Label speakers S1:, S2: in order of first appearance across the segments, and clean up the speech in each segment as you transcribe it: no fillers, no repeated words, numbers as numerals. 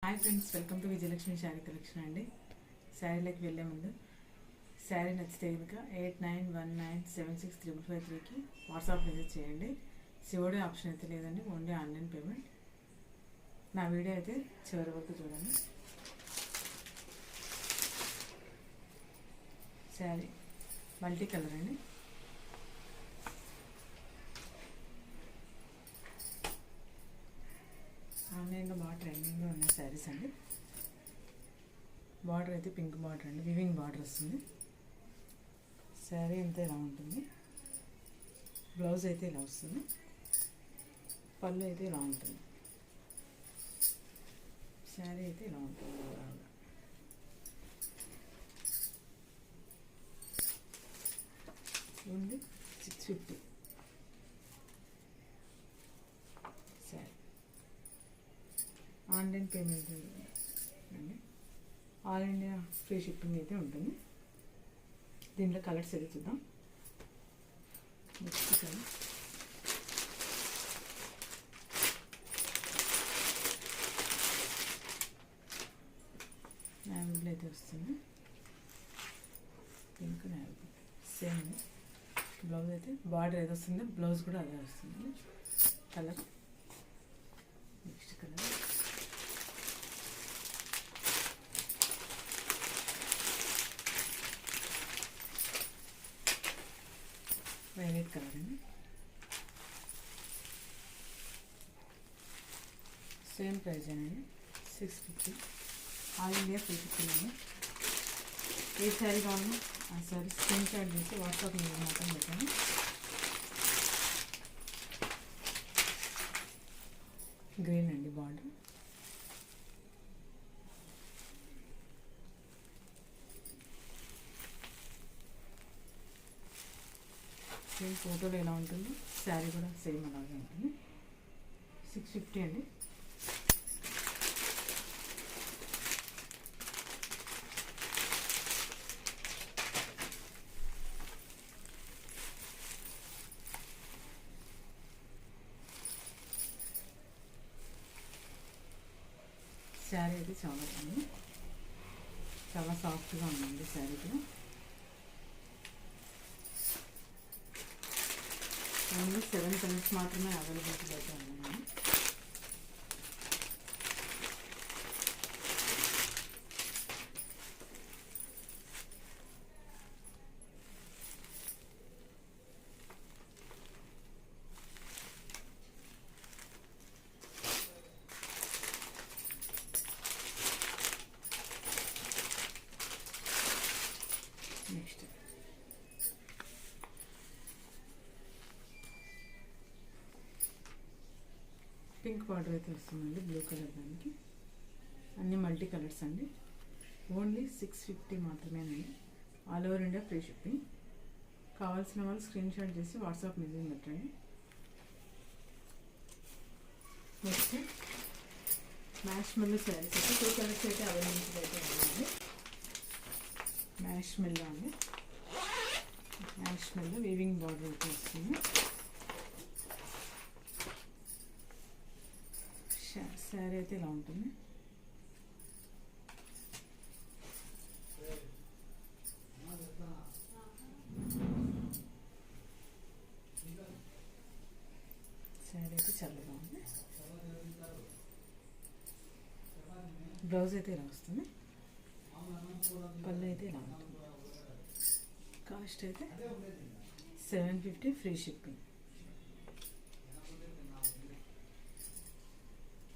S1: Hi friends, welcome to Vijayalakshmi sari collection అండి. శారీలోకి వెళ్ళే ముందు శారీ నచ్చితే కనుక 8919765553కి వాట్సాప్ మెసేజ్ చేయండి. సిఓడి ఆప్షన్ అయితే లేదండి, ఓన్లీ ఆన్లైన్ పేమెంట్. నా వీడియో అయితే చివరి వరకు చూడండి. శారీ మల్టీ కలర్ అండి. ఆన్లైన్లో బాగా ట్రెండింగ్లో ఉన్న శారీస్ అండి. బార్డర్ అయితే పింక్ బార్డర్ అండి, వివింగ్ బార్డర్ వస్తుంది. శారీ అంతా ఇలా ఉంటుంది. బ్లౌజ్ అయితే ఇలా వస్తుంది. పళ్ళు అయితే ఇలా ఉంటుంది. శారీ అయితే ఇలా ఉంటుంది. ఓన్లీ 650 శారీ. ఆన్లైన్ పేమెంట్ అండి. ఆల్ ఇండియా ఫ్రీ షిప్పింగ్ అయితే ఉంటుంది. దీంట్లో కలర్స్ అయితే చూద్దాం. నెక్స్ట్ కలర్ నావీలో అయితే వస్తుంది. పింక్ నావీ సేమ్ అండి. బ్లౌజ్ అయితే బార్డర్ ఏది వస్తుంది, బ్లౌజ్ కూడా అదే వస్తుంది. Colour next colour violet colour అండి. సేమ్ ప్రైస్ అండి, 650. ఆల్ ఇండియా ఫ్రీ షిప్పింగ్ అండి. ఏ శారీ కావాలన్నా ఆ శారీ స్క్రీన్ షాట్ చేసి వాట్సాప్ మీద మాత్రం పెట్టాను. గ్రీన్ అండి బార్డర్. సేమ్ ఫోటోలో ఎలా ఉంటుందో శారీ కూడా సేమ్ అలాగే ఉంటుంది. 650 అండి. శారీ అయితే చాలా బాగుంది, చాలా సాఫ్ట్గా ఉందండి శారీ కూడా. ఓన్లీ 7 కలర్స్ మాత్రమే అవైలబిలిటీ అయితే ఉన్నాయి. నెక్స్ట్ పింక్ బార్డర్ అయితే వస్తుందండి, బ్లూ కలర్ దానికి. అన్ని మల్టీ కలర్స్ అండి. ఓన్లీ 650 మాత్రమేనండి. All over India free shipping. కావాల్సిన వాళ్ళు స్క్రీన్ షాట్ చేసి వాట్సాప్ మెసేజ్ పెట్టండి. నెక్స్ట్ మ్యాష్ మెల్లో శారీస్ అయితే 2 కలర్స్ అయితే అవైలబుల్ అయితే ఉన్నాయండి. మ్యాష్ మెల్లో అండి. మ్యాష్ మెల్లో వీవింగ్ బార్డర్ అయితే వస్తుంది. శారీ అయితే ఇలా ఉంటుంది. శారీ అయితే చాలా బాగుంది. బ్లౌజ్ అయితే ఇలా వస్తుంది. పళ్ళు అయితే ఇలా ఉంటుంది. కాస్ట్ అయితే 750 ఫ్రీ షిప్పింగ్.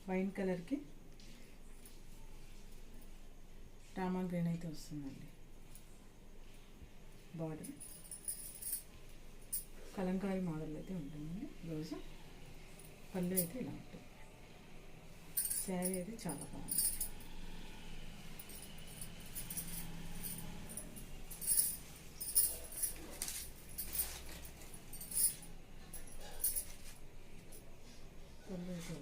S1: వైన్ కలర్కి రామా గ్రీన్ అయితే వస్తుందండి. బార్డర్ కలంకారీ మోడల్ అయితే ఉంటుందండి. బ్లౌజ్ పళ్ళు అయితే ఇలా ఉంటుంది. శారీ అయితే చాలా బాగుంది. పళ్ళు అయితే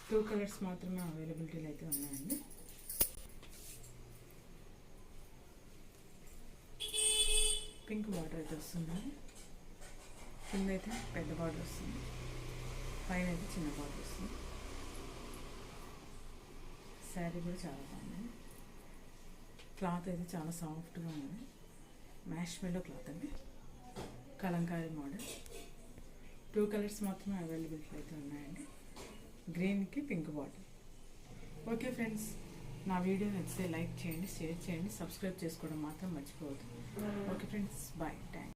S1: 2 కలర్స్ మాత్రమే అవైలబిలిటీలు అయితే ఉన్నాయండి. పింక్ బార్డర్ అయితే వస్తుందండి. కింద అయితే పెద్ద బార్డర్ వస్తుంది, పైన అయితే చిన్న బార్డర్ వస్తుంది. శారీ కూడా చాలా బాగుంది. క్లాత్ అయితే చాలా సాఫ్ట్గా ఉంది. మ్యాష్ మెల్లో క్లాత్ అండి. కలంకారీ మోడల్. 2 కలర్స్ మాత్రమే అవైలబిలిటీ అయితే ఉన్నాయండి. గ్రీన్కి పింక్ బాటిల్. ఓకే ఫ్రెండ్స్, నా వీడియో నచ్చితే లైక్ చేయండి, షేర్ చేయండి, సబ్స్క్రైబ్ చేసుకోవడం మాత్రం మర్చిపోవద్దు. Okay friends, bye. థ్యాంక్స్.